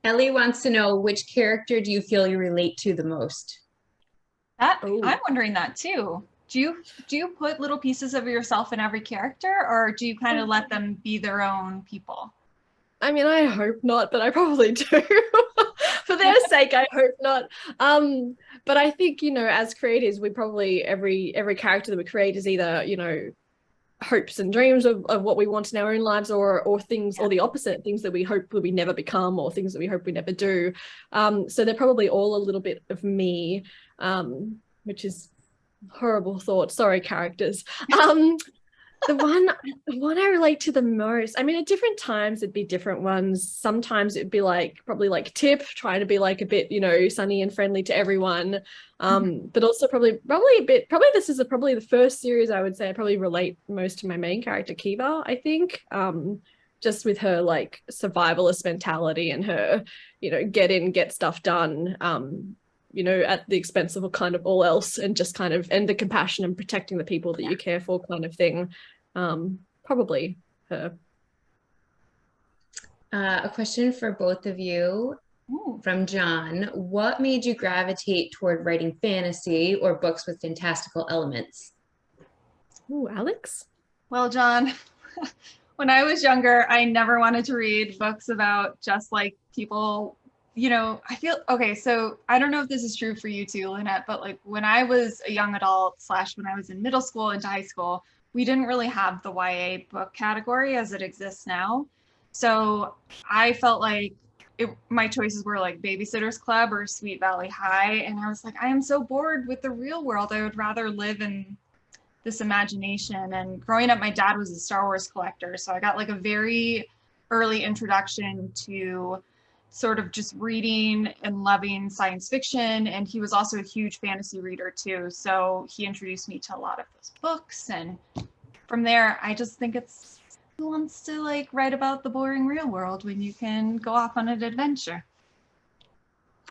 Ellie wants to know, which character do you feel you relate to the most? I'm wondering that too. Do you put little pieces of yourself in every character, or do you kind of let them be their own people? I mean, I hope not, but I probably do. For their sake, I hope not. But I think, as creators, we probably, every character that we create is either, hopes and dreams of what we want in our own lives, or things, or the opposite, things that we hope we never become, or things that we hope we never do. So they're probably all a little bit of me, which is horrible thought. Sorry, characters. The one I relate to the most, I mean, at different times it'd be different ones. Sometimes it'd be probably like Tip, trying to be like a bit, sunny and friendly to everyone. But also probably this is probably the first series I would say I probably relate most to my main character, Kiva, I think. Just with her like survivalist mentality and her, get in, get stuff done, at the expense of kind of all else, and just kind of, and the compassion and protecting the people that you care for kind of thing. Probably her. A question for both of you. Ooh. From John. What made you gravitate toward writing fantasy or books with fantastical elements? Ooh, Alex? Well, John, when I was younger, I never wanted to read books about just like people, I feel, okay, so I don't know if this is true for you too, Lynette, but like when I was a young adult / when I was in middle school into high school, we didn't really have the YA book category as it exists now. So I felt like my choices were like Babysitter's Club or Sweet Valley High. And I was like, I am so bored with the real world. I would rather live in this imagination. And growing up, my dad was a Star Wars collector. So I got like a very early introduction to sort of just reading and loving science fiction. And he was also a huge fantasy reader too. So he introduced me to a lot of those books. And from there, I just think it's, who wants to like write about the boring real world when you can go off on an adventure?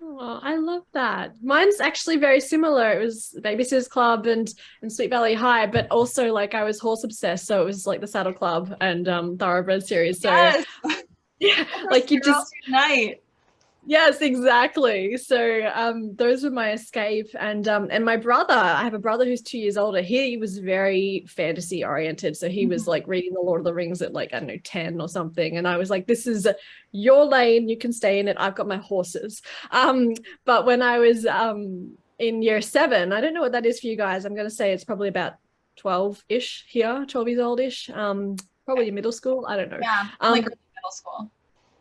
Oh, I love that. Mine's actually very similar. It was Babysitter's Club and Sweet Valley High, but also like I was horse obsessed. So it was like the Saddle Club and Thoroughbred series. So yes. Yeah, like you just night. Yes, exactly. So those were my escape. And my brother, I have a brother who's 2 years older. He was very fantasy oriented. So he was like reading the Lord of the Rings at like, I don't know, 10 or something. And I was like, this is your lane, you can stay in it. I've got my horses. But when I was in year 7, I don't know what that is for you guys. I'm going to say it's probably about 12-ish here, 12 years old-ish. Probably middle school. I don't know. Yeah, like middle school.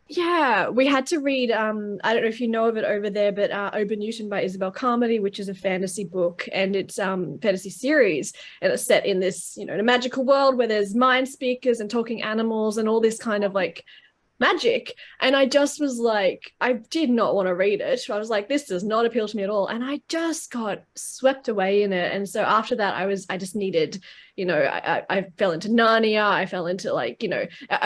Yeah, we had to read, I don't know if you know of it over there, but Ober Newton by Isabel Carmody, which is a fantasy book, and it's fantasy series, and it's set in this, in a magical world where there's mind speakers and talking animals and all this kind of like magic. And I just was like, I did not want to read it. I was like, this does not appeal to me at all. And I just got swept away in it. And so after that, I just needed, I fell into Narnia. I fell into I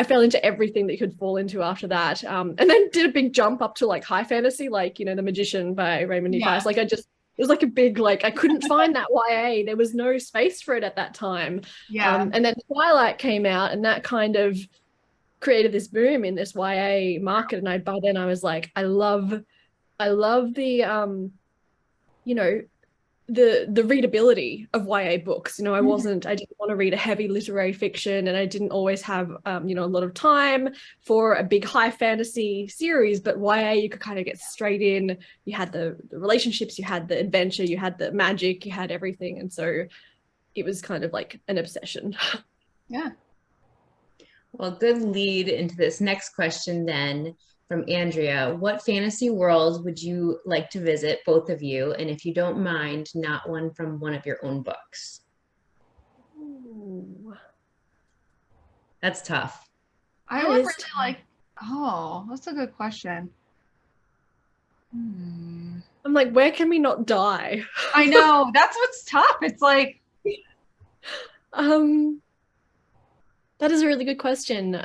fell into everything that you could fall into after that. And then did a big jump up to like high fantasy, like, The Magician by Raymond E. Price. Like it was like a big, I couldn't find that YA. There was no space for it at that time. Yeah. And then Twilight came out, and that kind of created this boom in this YA market. And by then I was like, I love the the readability of YA books. I didn't want to read a heavy literary fiction, and I didn't always have a lot of time for a big high fantasy series. But YA, you could kind of get straight in. You had the relationships, you had the adventure, you had the magic, you had everything. And so it was kind of like an obsession. Yeah. Well, good lead into this next question then from Andrea. What fantasy world would you like to visit, both of you? And if you don't mind, not one from one of your own books. Ooh. That's tough. I would really like, that's a good question. I'm like, where can we not die? I know, that's what's tough. It's like, that is a really good question.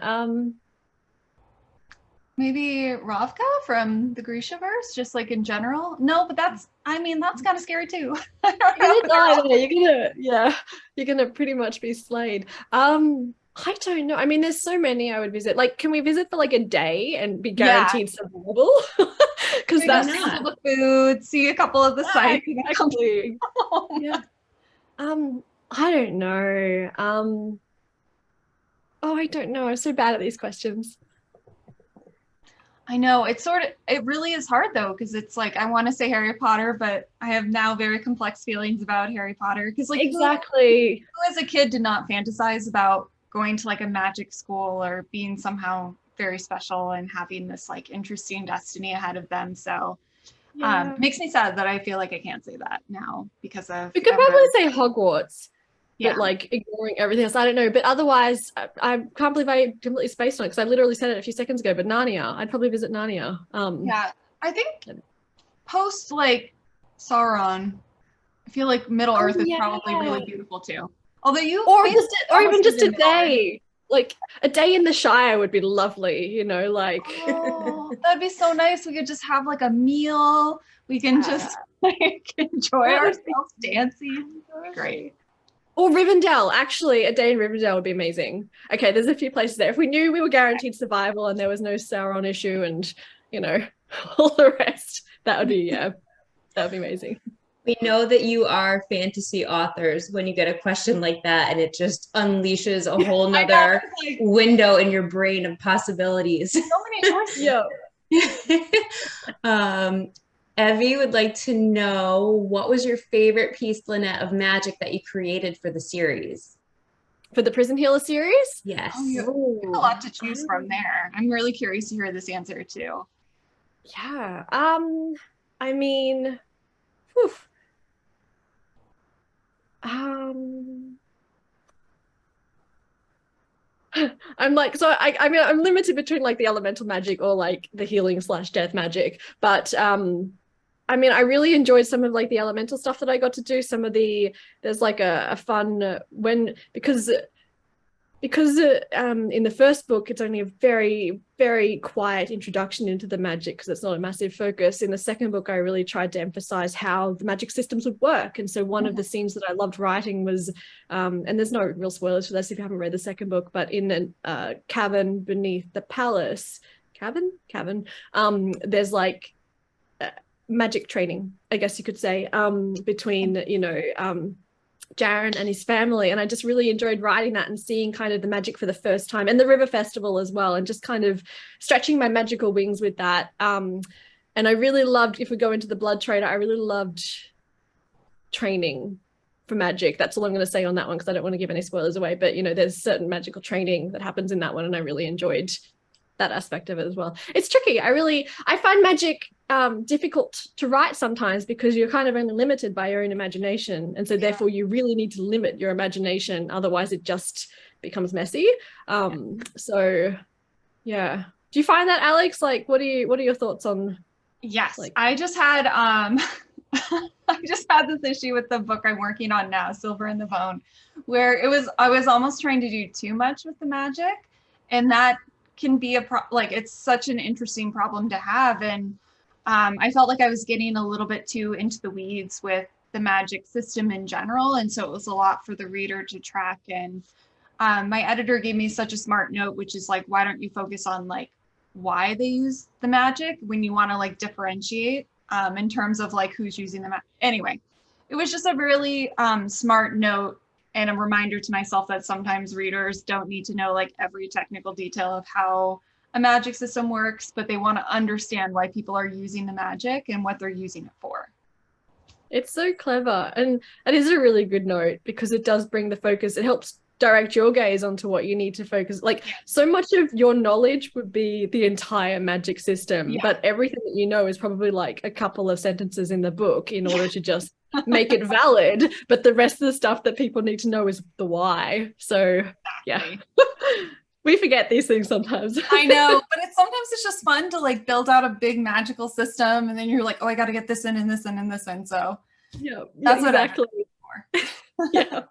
Maybe Ravka from the Grishaverse, just like in general. No, but that's kind of scary too. You're gonna pretty much be slayed. I don't know. I mean, there's so many I would visit. Like, can we visit for like a day and be guaranteed survival? Because that's sample the food, see a couple of the sites. Exactly. Yeah. I don't know. I don't know. I'm so bad at these questions. I know, it really is hard though, because it's like, I want to say Harry Potter, but I have now very complex feelings about Harry Potter. Because like, exactly, who as a kid did not fantasize about going to like a magic school or being somehow very special and having this like interesting destiny ahead of them? So it makes me sad that I feel like I can't say that now because of. We could probably say Hogwarts. But like ignoring everything else, I don't know. But otherwise, I can't believe I completely spaced on it because I literally said it a few seconds ago. But Narnia, I'd probably visit Narnia. Yeah, I think post like Sauron, I feel like Middle Earth is probably really beautiful too. Although even just a day, like a day in the Shire would be lovely. Like that'd be so nice. We could just have like a meal. We can just like enjoy ourselves dancing. Great. Or Rivendell, actually, a day in Rivendell would be amazing. Okay, there's a few places there. If we knew we were guaranteed survival and there was no Sauron issue and, all the rest, that would be amazing. We know that you are fantasy authors when you get a question like that and it just unleashes a whole nother window in your brain of possibilities. So many choices. Evie would like to know, what was your favorite piece, Lynette, of magic that you created for the series? For the Prison Healer series? Yes. You have a lot to choose from there. I'm really curious to hear this answer too. Yeah. I mean, I'm like, so I mean, I'm limited between like the elemental magic or like the healing / death magic, but I mean, I really enjoyed some of like the elemental stuff that I got to do. There's like a fun because in the first book, it's only a very, very quiet introduction into the magic because it's not a massive focus. In the second book, I really tried to emphasize how the magic systems would work. And so one of the scenes that I loved writing was, and there's no real spoilers for this if you haven't read the second book, but in a cavern beneath the palace, there's like magic training, I guess you could say, between, Jaren and his family. And I just really enjoyed writing that and seeing kind of the magic for the first time, and the River Festival as well, and just kind of stretching my magical wings with that. And I really loved, if we go into the Blood Traitor, I really loved training for magic. That's all I'm going to say on that one because I don't want to give any spoilers away. But, there's certain magical training that happens in that one, and I really enjoyed that aspect of it as well. It's tricky. I find magic difficult to write sometimes because you're kind of only limited by your own imagination, and so therefore you really need to limit your imagination, otherwise it just becomes messy. So yeah, do you find that, Alex? Like, what are your thoughts on? Yes, I just had I just had this issue with the book I'm working on now, Silver in the Bone, where I was almost trying to do too much with the magic, and that can be it's such an interesting problem to have. And I felt like I was getting a little bit too into the weeds with the magic system in general, and so it was a lot for the reader to track. And my editor gave me such a smart note, which is like, why don't you focus on like why they use the magic when you want to like differentiate in terms of like who's using the magic. Anyway, it was just a really smart note and a reminder to myself that sometimes readers don't need to know like every technical detail of how a magic system works, but they want to understand why people are using the magic and what they're using it for. It's so clever, and it is a really good note because it does bring the focus. It helps direct your gaze onto what you need to focus. Like, so much of your knowledge would be the entire magic system, but everything that you know is probably like a couple of sentences in the book in order to just make it valid. But the rest of the stuff that people need to know is the why. So yeah. We forget these things sometimes. I know, but sometimes it's just fun to like build out a big magical system, and then you're like, oh, I got to get this in and this in and this in. So that's exactly what I'm for.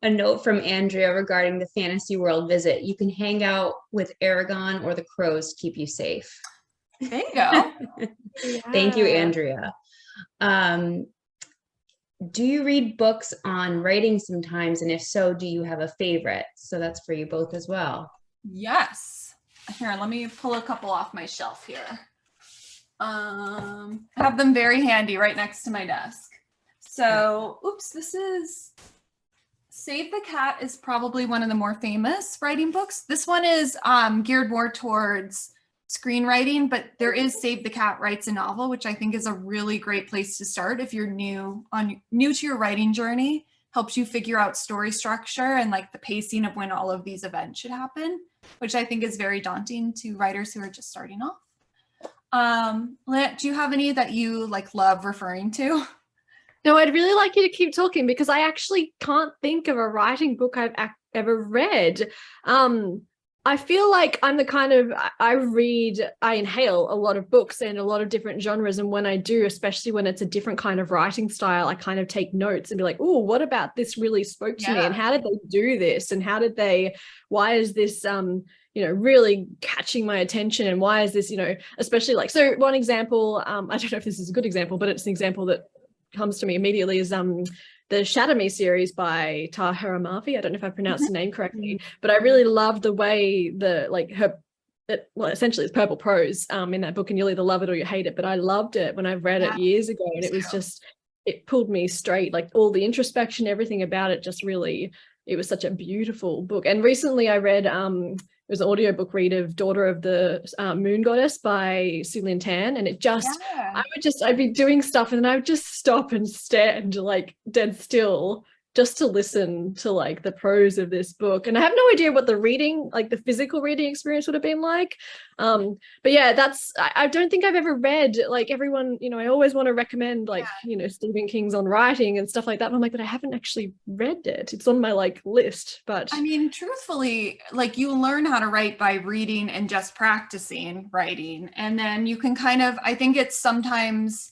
A note from Andrea regarding the fantasy world visit. You can hang out with Aragon or the crows to keep you safe. There you go. Thank you, Andrea. Do you read books on writing sometimes? And if so, do you have a favorite? So that's for you both as well. Yes. Here, let me pull a couple off my shelf here. I have them very handy right next to my desk. So, this is Save the Cat is probably one of the more famous writing books. This one is geared more towards screenwriting, but there is Save the Cat Writes a Novel, which I think is a really great place to start if you're new to your writing journey. Helps you figure out story structure and like the pacing of when all of these events should happen, which I think is very daunting to writers who are just starting off. Lynette, do you have any that you like love referring to? No, I'd really like you to keep talking because I actually can't think of a writing book I've ever read. I feel like I'm the kind of, I inhale a lot of books and a lot of different genres. And when I do, especially when it's a different kind of writing style, I kind of take notes and be like, oh, what about this really spoke to me? And how did they do this? And why is this, really catching my attention? And why is this, especially like, so one example, I don't know if this is a good example, but it's an example that comes to me immediately is the Shatter Me series by Tahira Mafi. I don't know if I pronounced the name correctly, but I really love the way essentially it's purple prose in that book, and you'll either love it or you hate it. But I loved it when I read it years ago, and it was just, it pulled me straight, like all the introspection, everything about it just really, it was such a beautiful book. And recently I read, it was an audiobook read of Daughter of the Moon Goddess by Sulian Tan, and it just, I'd be doing stuff and then I would just stop and stand like dead still just to listen to like the prose of this book. And I have no idea what the reading, like the physical reading experience would have been like. But yeah, I don't think I've ever read, like everyone, I always want to recommend like, Stephen King's on writing and stuff like that. And I'm like, but I haven't actually read it. It's on my like list, but. I mean, truthfully, like you learn how to write by reading and just practicing writing. And then you can kind of, I think it's sometimes,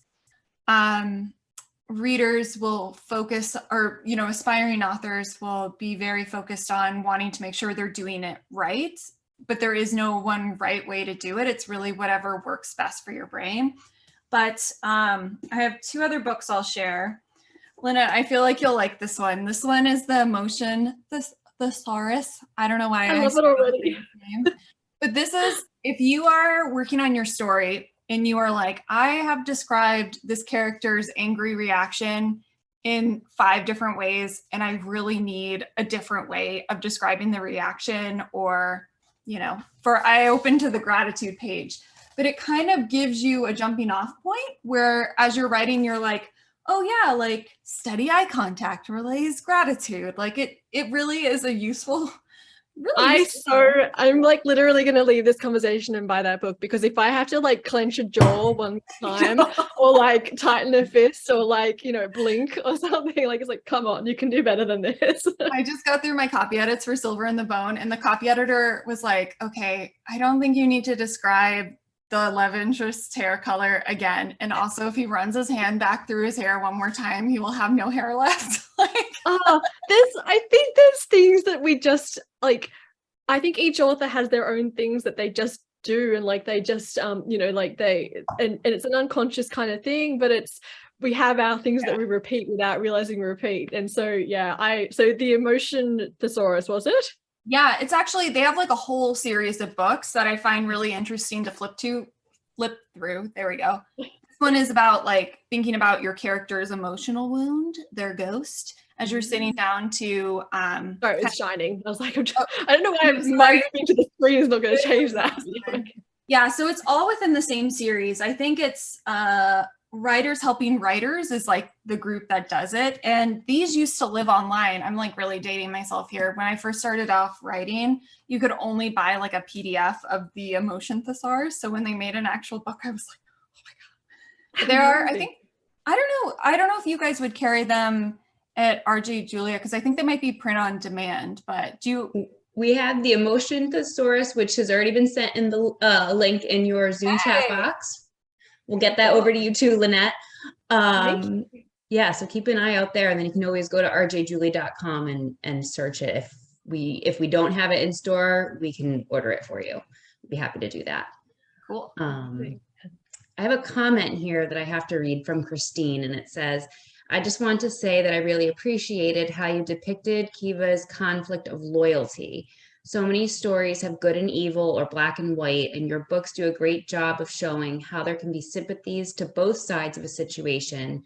readers will focus, or aspiring authors will be very focused on wanting to make sure they're doing it right, but there is no one right way to do it. It's really whatever works best for your brain. But I have two other books I'll share. Lynette, I feel like you'll like this one. This one is The Emotion Thesaurus. I don't know why I love it already. But this is, if you are working on your story and you are like, I have described this character's angry reaction in 5 different ways, and I really need a different way of describing the reaction, or, I open to the gratitude page. But it kind of gives you a jumping off point where as you're writing, you're like, oh yeah, like steady eye contact relays gratitude. Like it really is a useful Really? I'm like literally going to leave this conversation and buy that book, because if I have to like clench a jaw one time or like tighten a fist or like, you know, blink or something, like it's like, come on, you can do better than this. I just got through my copy edits for Silver and the Bone, and the copy editor was like, okay, I don't think you need to describe the love interest's hair color again. And also, if he runs his hand back through his hair one more time, he will have no hair left. Like, I think there's things that we just like, I think each author has their own things that they just do, and like they just you know, like and it's an unconscious kind of thing, but we have our things that we repeat without realizing we repeat. And so so the emotion thesaurus, was it? yeah, it's actually, they have like a whole series of books that I find really interesting to flip through. There we go. This one is about like thinking about your character's emotional wound, their ghost, as you're sitting down to sorry, it's shining. I was like, I don't know why my screen to the screen is not going to change that. Yeah, so it's all within the same series. I think it's Writers Helping Writers is like the group that does it, and these used to live online. I'm like really dating myself here. When I first started off writing, you could only buy like a PDF of the emotion thesaurus. So when they made an actual book, I was like, oh my god. But there are, I don't know if you guys would carry them at RJ Julia, because I think they might be print on demand, but we have the emotion thesaurus, which has already been sent in the link in your Zoom chat box. We'll get that over to you too, Lynette. Yeah, so keep an eye out there, and then you can always go to rjjulie.com and search it. If we don't have it in store, we can order it for you. We'd be happy to do that. Cool. I have a comment here that I have to read from Christine, and it says, I just want to say that I really appreciated how you depicted Kiva's conflict of loyalty. So many stories have good and evil or black and white, and your books do a great job of showing how there can be sympathies to both sides of a situation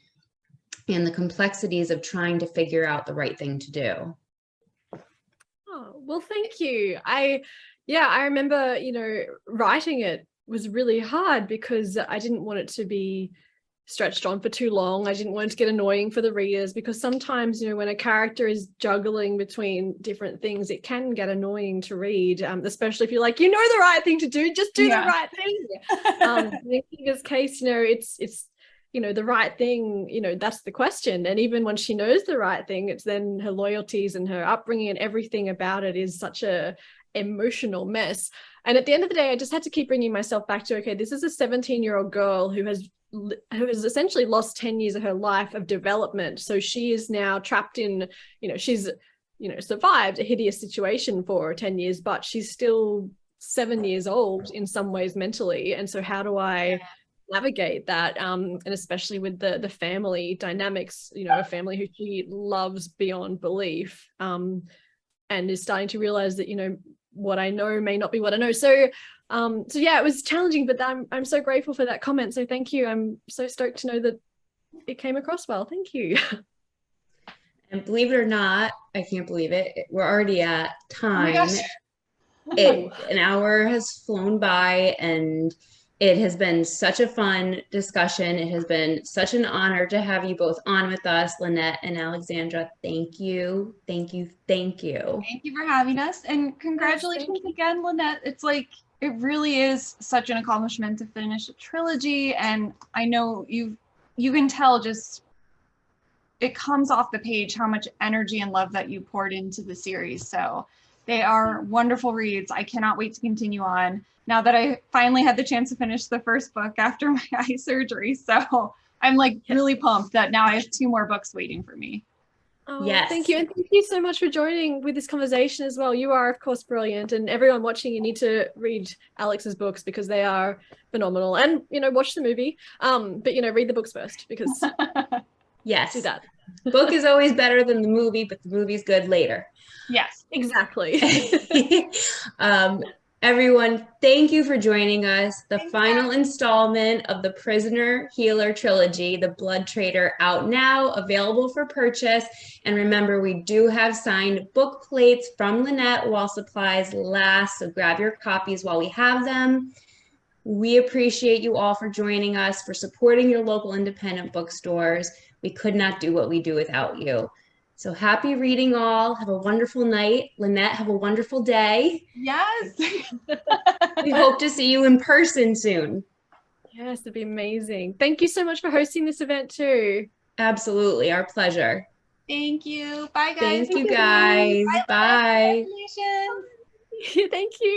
and the complexities of trying to figure out the right thing to do. Oh, well, thank you. I remember, you know, writing it was really hard because I didn't want it to be stretched on for too long. I didn't want it to get annoying for the readers, because sometimes, you know, when a character is juggling between different things, it can get annoying to read, especially if you're like, you know, the right thing to do, just do the right thing. In Kiva's case, you know, it's you know, the right thing, you know, that's the question. And even when she knows the right thing, it's then her loyalties and her upbringing and everything about it is such a emotional mess. And at the end of the day, I just had to keep bringing myself back to, okay, this is a 17-year-old girl who has essentially lost 10 years of her life of development. So she is now trapped in, you know, she's, you know, survived a hideous situation for 10 years, but she's still 7 years old in some ways mentally. And so how do I navigate that? And especially with the family dynamics, you know, a family who she loves beyond belief, and is starting to realize that, you know, what I know may not be what I know. So yeah, it was challenging, but I'm so grateful for that comment. So thank you. I'm so stoked to know that it came across well. Thank you. And believe it or not, I can't believe it. We're already at time. Oh my gosh. An hour has flown by, and it has been such a fun discussion. It has been such an honor to have you both on with us, Lynette and Alexandra. Thank you. Thank you. Thank you. Thank you for having us. And congratulations again, Lynette. It's like, it really is such an accomplishment to finish a trilogy. And I know you can tell, just it comes off the page how much energy and love that you poured into the series. So they are wonderful reads. I cannot wait to continue on now that I finally had the chance to finish the first book after my eye surgery. So I'm like really pumped that now I have 2 more books waiting for me. Oh, yes. Thank you. And thank you so much for joining with this conversation as well. You are, of course, brilliant. And everyone watching, you need to read Alex's books because they are phenomenal. And, you know, watch the movie. But, you know, read the books first because yes, do that. Book is always better than the movie, but the movie's good later. Yes, exactly. Everyone, thank you for joining us. The final installment of the Prisoner Healer trilogy, The Blood Traitor, out now, available for purchase. And remember, we do have signed book plates from Lynette while supplies last, so grab your copies while we have them. We appreciate you all for joining us, for supporting your local independent bookstores. We could not do what we do without you. So happy reading all. Have a wonderful night. Lynette, have a wonderful day. Yes. We hope to see you in person soon. Yes, it'd be amazing. Thank you so much for hosting this event too. Absolutely. Our pleasure. Thank you. Bye, guys. Thank you, guys. Bye. Bye. Congratulations. Thank you.